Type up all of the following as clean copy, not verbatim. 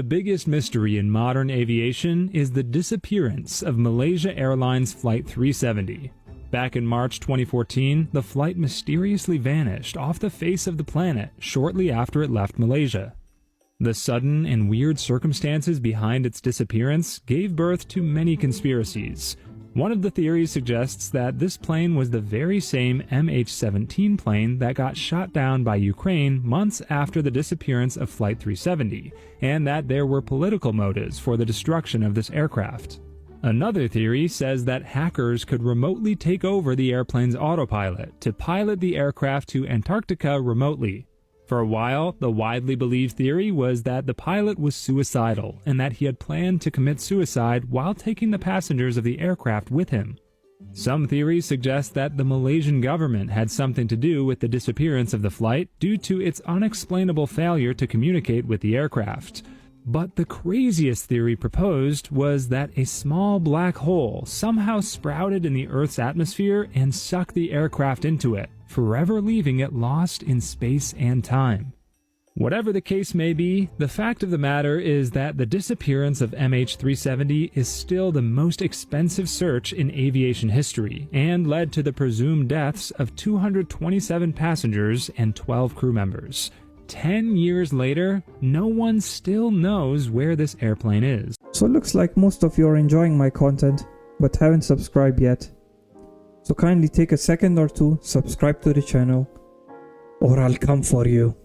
The biggest mystery in modern aviation is the disappearance of Malaysia Airlines Flight 370. Back in March 2014, the flight mysteriously vanished off the face of the planet shortly after it left Malaysia. The sudden and weird circumstances behind its disappearance gave birth to many conspiracies. One of the theories suggests that this plane was the very same MH17 plane that got shot down by Ukraine months after the disappearance of Flight 370, and that there were political motives for the destruction of this aircraft. Another theory says that hackers could remotely take over the airplane's autopilot to pilot the aircraft to Antarctica remotely. For a while, the widely believed theory was that the pilot was suicidal and that he had planned to commit suicide while taking the passengers of the aircraft with him. Some theories suggest that the Malaysian government had something to do with the disappearance of the flight due to its unexplainable failure to communicate with the aircraft. But the craziest theory proposed was that a small black hole somehow sprouted in the Earth's atmosphere and sucked the aircraft into it, forever leaving it lost in space and time. Whatever the case may be, the fact of the matter is that the disappearance of MH370 is still the most expensive search in aviation history and led to the presumed deaths of 227 passengers and 12 crew members. 10 years later, no one still knows where this airplane is. So it looks like most of you are enjoying my content, but haven't subscribed yet. So kindly take a second or two, subscribe to the channel, or I'll come for you.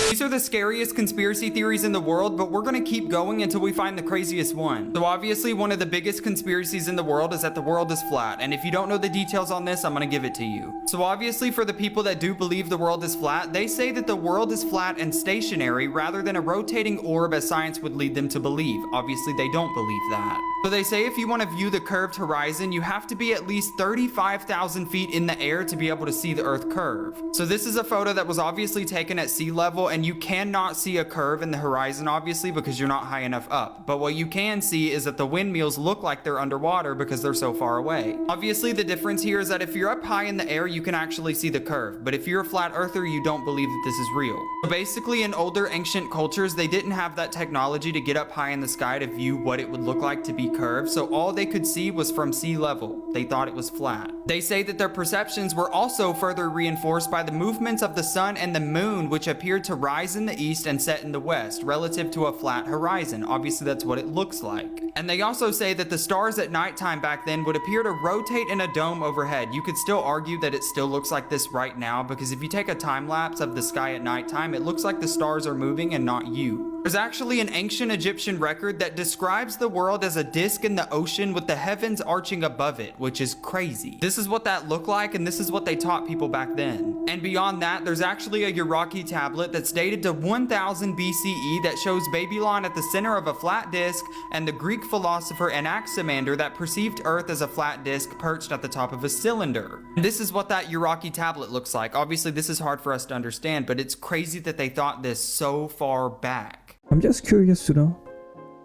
These are the scariest conspiracy theories in the world, but we're gonna keep going until we find the craziest one. So obviously one of the biggest conspiracies in the world is that the world is flat, and if you don't know the details on this, I'm gonna give it to you. So obviously for the people that do believe the world is flat, they say that the world is flat and stationary rather than a rotating orb as science would lead them to believe. Obviously they don't believe that. So they say if you want to view the curved horizon, you have to be at least 35,000 feet in the air to be able to see the Earth curve. So this is a photo that was obviously taken at sea level, and you cannot see a curve in the horizon obviously because you're not high enough up. But what you can see is that the windmills look like they're underwater because they're so far away. Obviously the difference here is that if you're up high in the air, you can actually see the curve. But if you're a flat earther, you don't believe that this is real. So basically in older ancient cultures, they didn't have that technology to get up high in the sky to view what it would look like to be curved. So all they could see was from sea level. They thought it was flat. They say that their perceptions were also further reinforced by the movements of the sun and the moon, which appeared to rise in the east and set in the west relative to a flat horizon. Obviously that's what it looks like. And they also say that the stars at nighttime back then would appear to rotate in a dome overhead. You could still argue that it still looks like this right now, because if you take a time lapse of the sky at nighttime, it looks like the stars are moving and not you. There's actually an ancient Egyptian record that describes the world as a disc in the ocean with the heavens arching above it, which is crazy. This is what that looked like, and this is what they taught people back then. And beyond that, there's actually a Iraqi tablet that's dated to 1000 BCE that shows Babylon at the center of a flat disc, and the Greek philosopher Anaximander that perceived Earth as a flat disc perched at the top of a cylinder. And this is what that Iraqi tablet looks like. Obviously, this is hard for us to understand, but it's crazy that they thought this so far back. I'm just curious to know,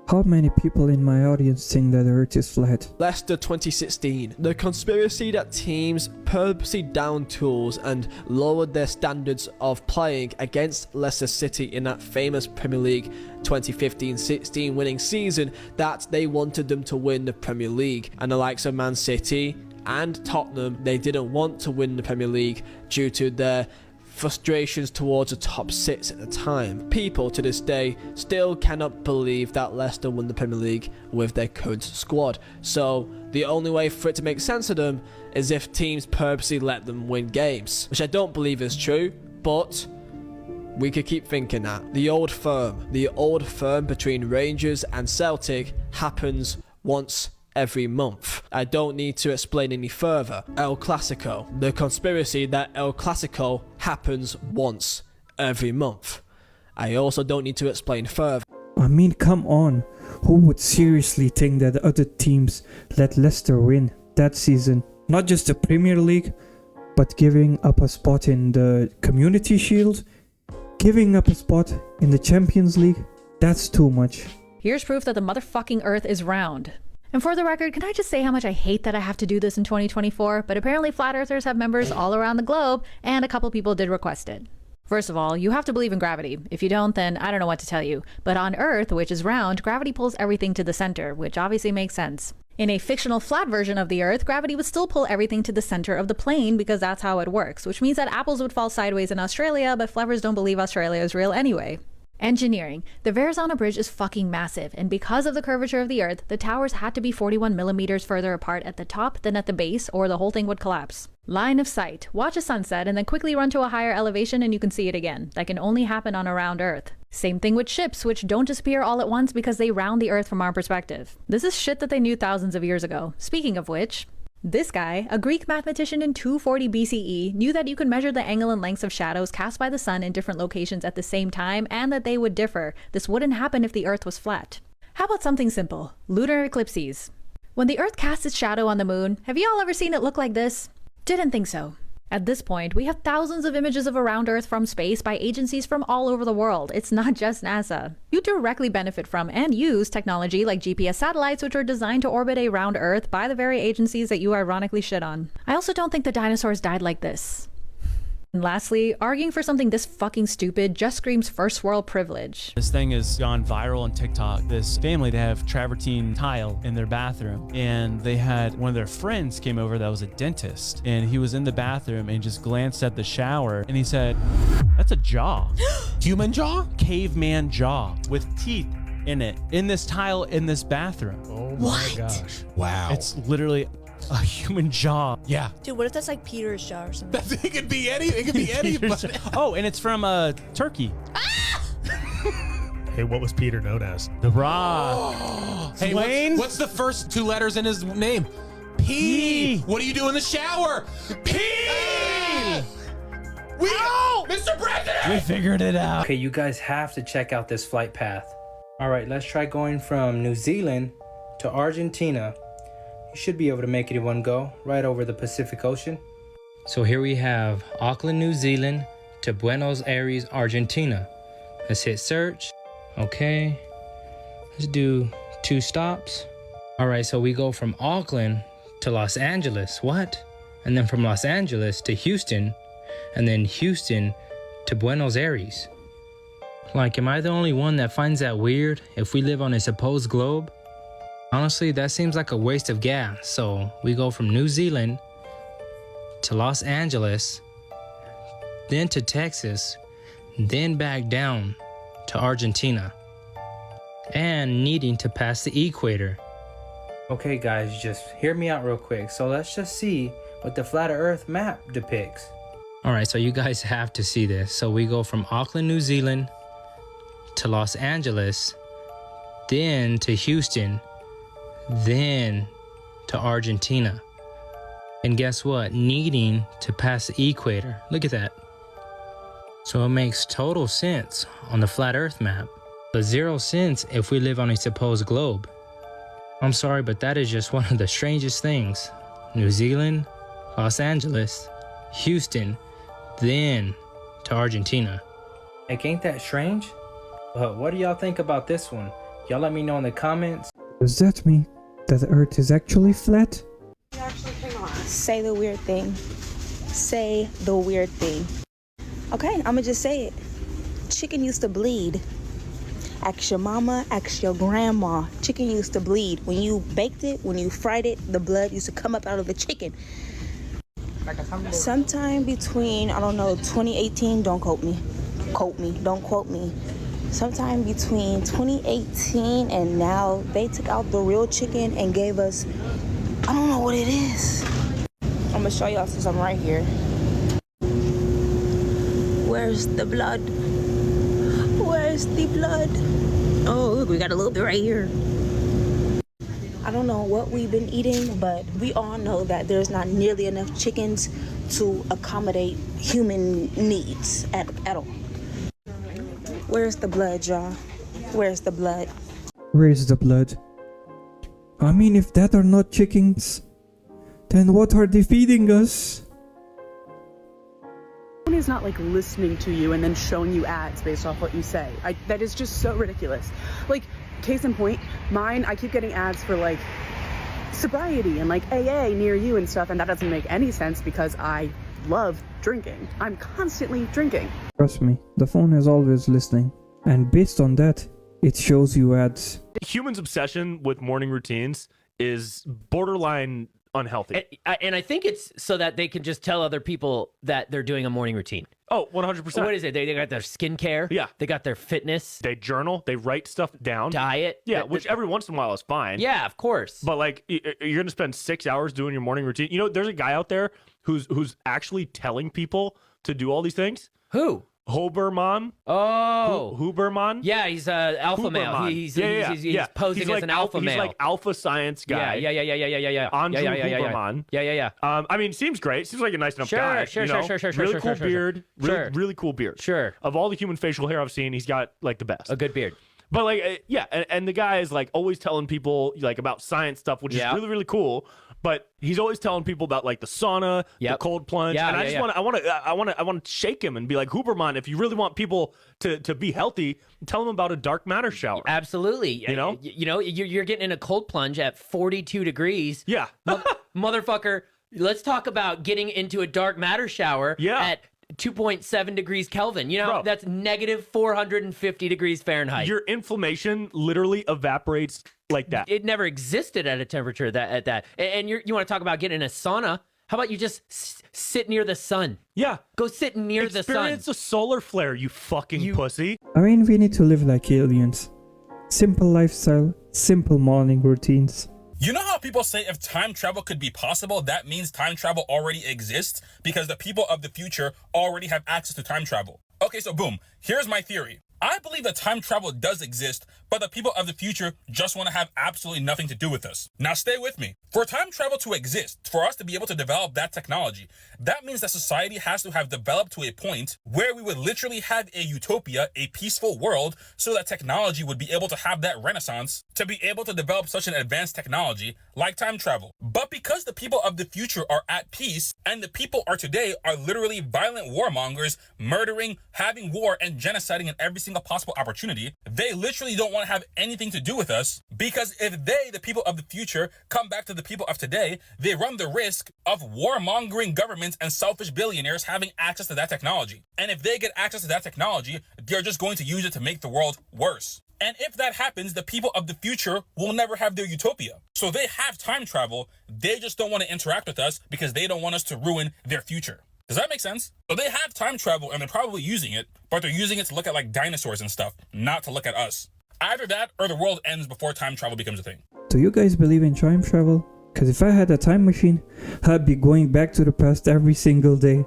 how many people in my audience think that the Earth is flat? Leicester 2016. The conspiracy that teams purposely downed tools and lowered their standards of playing against Leicester City in that famous Premier League 2015-16 winning season, that they wanted them to win the Premier League. And the likes of Man City and Tottenham, they didn't want to win the Premier League due to their frustrations towards the top six at the time. People to this day still cannot believe that Leicester won the Premier League with their current squad. So the only way for it to make sense to them is if teams purposely let them win games, which I don't believe is true, but we could keep thinking that. The old firm between Rangers and Celtic happens once every month. I don't need to explain any further. El Clasico. The conspiracy that El Clasico happens once every month. I also don't need to explain further. I mean, come on. Who would seriously think that other teams let Leicester win that season? Not just the Premier League, but giving up a spot in the Community Shield, giving up a spot in the Champions League. That's too much. Here's proof that the motherfucking Earth is round. And for the record, can I just say how much I hate that I have to do this in 2024? But apparently flat earthers have members all around the globe, and a couple people did request it. First of all, you have to believe in gravity. If you don't, then I don't know what to tell you. But on Earth, which is round, gravity pulls everything to the center, which obviously makes sense. In a fictional flat version of the Earth, gravity would still pull everything to the center of the plane because that's how it works, which means that apples would fall sideways in Australia, but flavors don't believe Australia is real anyway. Engineering. The Verrazano Bridge is fucking massive, and because of the curvature of the Earth, the towers had to be 41 millimeters further apart at the top than at the base, or the whole thing would collapse. Line of sight. Watch a sunset and then quickly run to a higher elevation and you can see it again. That can only happen on a round Earth. Same thing with ships, which don't disappear all at once because they round the Earth from our perspective. This is shit that they knew thousands of years ago. Speaking of which, this guy, a Greek mathematician in 240 BCE, knew that you could measure the angle and lengths of shadows cast by the sun in different locations at the same time and that they would differ. This wouldn't happen if the Earth was flat. How about something simple? Lunar eclipses. When the Earth casts its shadow on the moon, have you all ever seen it look like this? Didn't think so. At this point, we have thousands of images of a round Earth from space by agencies from all over the world. It's not just NASA. You directly benefit from and use technology like GPS satellites, which are designed to orbit a round Earth by the very agencies that you ironically shit on. I also don't think the dinosaurs died like this. And lastly, arguing for something this fucking stupid just screams first world privilege. This thing has gone viral on TikTok. This family, they have travertine tile in their bathroom, and they had one of their friends came over that was a dentist, and he was in the bathroom and just glanced at the shower and he said, "That's a jaw." Human jaw? Caveman jaw with teeth in it, in this tile in this bathroom. Oh my gosh. Wow. It's literally a human jaw. Yeah. Dude, what if that's like Peter's jaw or something? It could be any. It could be anybody. Oh, and it's from Turkey. Hey, what was Peter known as? The Bra. Hey, Wayne? what's the first two letters in his name? P. What do you do in the shower? P. Mr. President! We figured it out. Okay, you guys have to check out this flight path. All right, let's try going from New Zealand to Argentina. You should be able to make it in one go, right over the Pacific Ocean. So here we have Auckland, New Zealand to Buenos Aires, Argentina. Let's hit search. Okay, let's do 2 stops. All right, so we go from Auckland to Los Angeles. What? And then from Los Angeles to Houston, and then Houston to Buenos Aires. Like, am I the only one that finds that weird if we live on a supposed globe? Honestly, that seems like a waste of gas. So we go from New Zealand to Los Angeles, then to Texas, then back down to Argentina, and needing to pass the equator. Okay guys, just hear me out real quick. So let's just see what the flat earth map depicts. All right, so you guys have to see this. So we go from Auckland, New Zealand to Los Angeles, then to Houston, then to Argentina. And guess what? Needing to pass the equator. Look at that. So it makes total sense on the flat earth map, but 0 sense if we live on a supposed globe. I'm sorry, but that is just one of the strangest things. New Zealand, Los Angeles, Houston, then to Argentina. Like, ain't that strange? But what do y'all think about this one? Y'all let me know in the comments. Does that mean that the Earth is actually flat? Say the weird thing. Say the weird thing. Okay, I'ma just say it. Chicken used to bleed. Ask your mama, ask your grandma. Chicken used to bleed. When you baked it, when you fried it, the blood used to come up out of the chicken. Sometime between, I don't know, 2018, don't quote me. Don't quote me. Sometime between 2018 and now, they took out the real chicken and gave us, I don't know what it is. I'm gonna show y'all since I'm right here. Where's the blood? Where's the blood? Oh, look, we got a little bit right here. I don't know what we've been eating, but we all know that there's not nearly enough chickens to accommodate human needs at all. Where's the blood, y'all? Where's the blood? Where's the blood? I mean, if that are not chickens, then what are they feeding us? Is not like listening to you and then showing you ads based off what you say. That is just so ridiculous. Like, case in point, mine, I keep getting ads for like sobriety and like AA near you and stuff, and that doesn't make any sense because I love drinking. I'm constantly drinking. Trust me, the phone is always listening. And based on that, it shows you ads. Humans' obsession with morning routines is borderline unhealthy. And I think it's so that they can just tell other people that they're doing a morning routine. Oh, 100%. What is it? They got their skincare. Yeah. They got their fitness. They journal. They write stuff down. Diet. Yeah, which every once in a while is fine. Yeah, of course. But like, you're going to spend 6 hours doing your morning routine. You know, there's a guy out there who's actually telling people to do all these things. Who? Huberman. Oh. Huberman. Yeah, he's an alpha male. He's posing as an alpha male. He's like alpha science guy. Yeah. Andrew Huberman. Yeah. I mean, seems great. Seems like a nice enough guy. Sure. Really cool beard. Really cool beard. Sure. Of all the human facial hair I've seen, he's got like the best. A good beard. But like, yeah, and the guy is like always telling people like about science stuff, which is really, really cool. But he's always telling people about like the sauna, the cold plunge, and I want to shake him and be like, Huberman, if you really want people to be healthy, tell them about a dark matter shower. Absolutely. You're getting in a cold plunge at 42 degrees. Yeah, motherfucker. Let's talk about getting into a dark matter shower. At 2.7 degrees Kelvin. Bro, that's negative 450 degrees Fahrenheit. Your inflammation literally evaporates like that. It never existed at a temperature at that. And you want to talk about getting in a sauna? How about you just sit near the sun? Yeah. Go sit near the sun. Experience a solar flare, you fucking pussy. I mean, we need to live like aliens. Simple lifestyle, simple morning routines. You know how people say if time travel could be possible, that means time travel already exists because the people of the future already have access to time travel. Okay, so boom, here's my theory. I believe that time travel does exist, but the people of the future just want to have absolutely nothing to do with us. Now stay with me. For time travel to exist, for us to be able to develop that technology, that means that society has to have developed to a point where we would literally have a utopia, a peaceful world, so that technology would be able to have that renaissance to be able to develop such an advanced technology like time travel. But because the people of the future are at peace and the people are today are literally violent warmongers, murdering, having war, and genociding in every single possible opportunity, they literally don't want to have anything to do with us, because if they, the people of the future, come back to the people of today, they run the risk of warmongering governments and selfish billionaires having access to that technology. And if they get access to that technology, they're just going to use it to make the world worse. And if that happens, the people of the future will never have their utopia. So they have time travel, they just don't want to interact with us because they don't want us to ruin their future. Does that make sense? So they have time travel and they're probably using it, but they're using it to look at like dinosaurs and stuff, not to look at us. Either that or the world ends before time travel becomes a thing. Do you guys believe in time travel? Because if I had a time machine, I'd be going back to the past every single day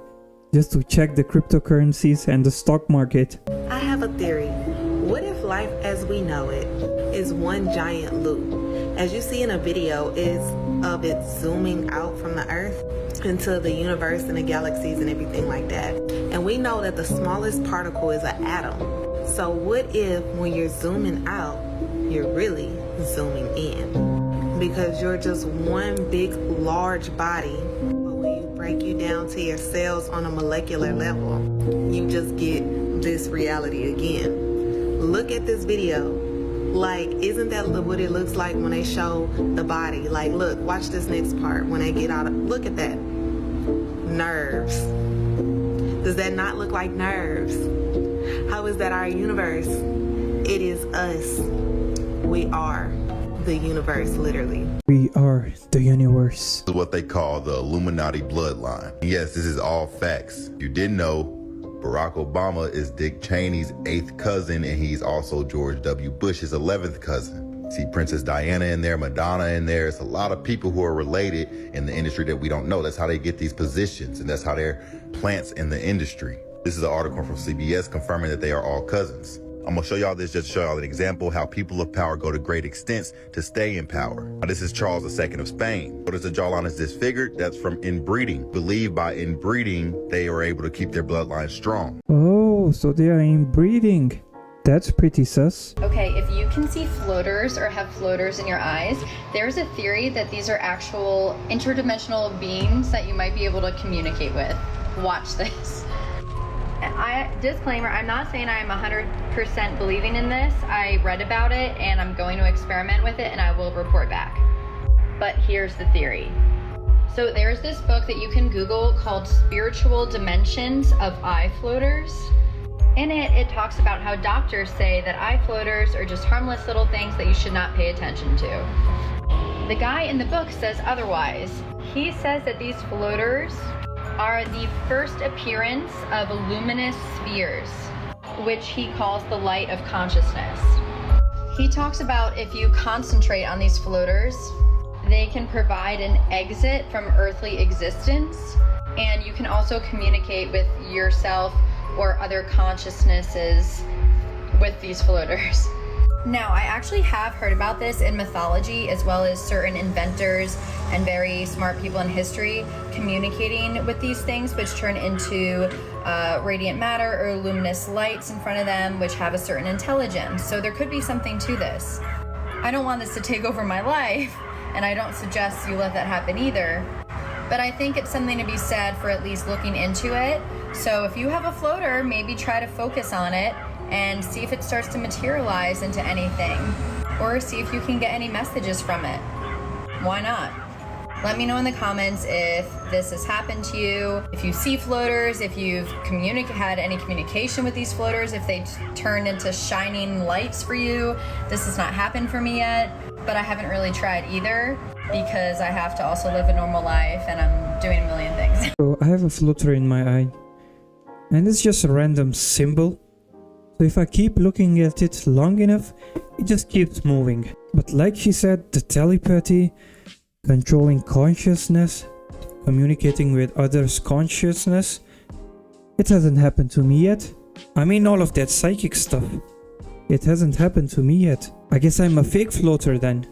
just to check the cryptocurrencies and the stock market. I have a theory. What if life as we know it is one giant loop? As you see in a video, is of it zooming out from the Earth into the universe and the galaxies and everything like that. And we know that the smallest particle is an atom. So what if when you're zooming out, you're really zooming in? Because you're just one big, large body. But when you break you down to your cells on a molecular level, you just get this reality again. Look at this video. Like, isn't that what it looks like when they show the body? Like, look, watch this next part when they get out of, look at that. Nerves. Does that not look like nerves? How is that our universe? It is us. We are the universe, literally. We are the universe. This is what they call the Illuminati bloodline. Yes, this is all facts. You didn't know Barack Obama is Dick Cheney's 8th cousin, and he's also George W. Bush's 11th cousin. See Princess Diana in there, Madonna in there. It's a lot of people who are related in the industry that we don't know. That's how they get these positions, and that's how they're plants in the industry. This is an article from CBS confirming that they are all cousins. I'm gonna show y'all this just to show y'all an example how people of power go to great extents to stay in power. Now, this is Charles II of Spain. Notice the jawline is disfigured. That's from inbreeding. Believed by inbreeding, they are able to keep their bloodline strong. Oh, so they are inbreeding. That's pretty sus. Okay, if you can see floaters or have floaters in your eyes, there's a theory that these are actual interdimensional beings that you might be able to communicate with. Watch this. Disclaimer, I'm not saying I'm 100% believing in this. I read about it and I'm going to experiment with it and I will report back. But here's the theory. So there's this book that you can Google called Spiritual Dimensions of Eye Floaters. In it, it talks about how doctors say that eye floaters are just harmless little things that you should not pay attention to. The guy in the book says otherwise. He says that these floaters are the first appearance of luminous spheres, which he calls the light of consciousness. He talks about if you concentrate on these floaters, they can provide an exit from earthly existence, and you can also communicate with yourself or other consciousnesses with these floaters. Now, I actually have heard about this in mythology, as well as certain inventors and very smart people in history communicating with these things, which turn into radiant matter or luminous lights in front of them, which have a certain intelligence. So there could be something to this. I don't want this to take over my life, and I don't suggest you let that happen either. But I think it's something to be said for at least looking into it. So if you have a floater, maybe try to focus on it and see if it starts to materialize into anything, or see if you can get any messages from it. Why not? Let me know in the comments if this has happened to you, if you see floaters, if you've had any communication with these floaters, if they turned into shining lights for you. This has not happened for me yet, but I haven't really tried either because I have to also live a normal life and I'm doing a million things. So I have a floater in my eye, and it's just a random symbol. So if I keep looking at it long enough, it just keeps moving. But like she said, the telepathy, controlling consciousness, communicating with others' consciousness, it hasn't happened to me yet. I mean, all of that psychic stuff, it hasn't happened to me yet. I guess I'm a fake floater then.